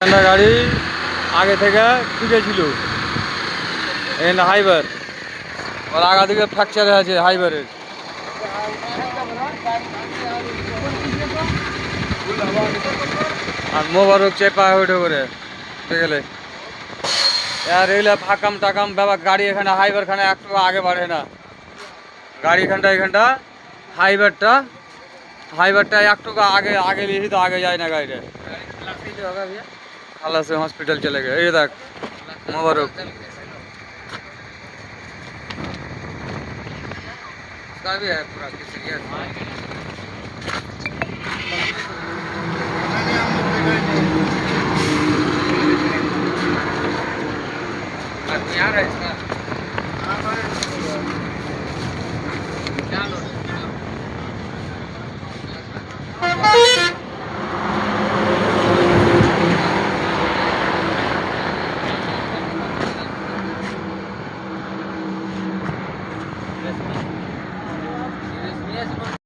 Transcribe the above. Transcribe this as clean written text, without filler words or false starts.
গাড়ি আগে থেকে ঢুকেছিল এখানে হাইবার আর আগা দিকে ফ্র্যাকচার আছে হাইবারের। আর মোবারক চেপা উঠে করে গেলে আর এগুলা ফাঁকাম টাকাম বাবা গাড়ি এখানে হাইবার খানে একটু আগে বাড়ে না। গাড়ি এখানটা হাইবারটা একটু আগে আগে লিখি তো আগে যায় না গাড়িটা। खाला से हॉस्पिटल चले गए। ये देख मुबारक उसका भी है पूरा सीरियस।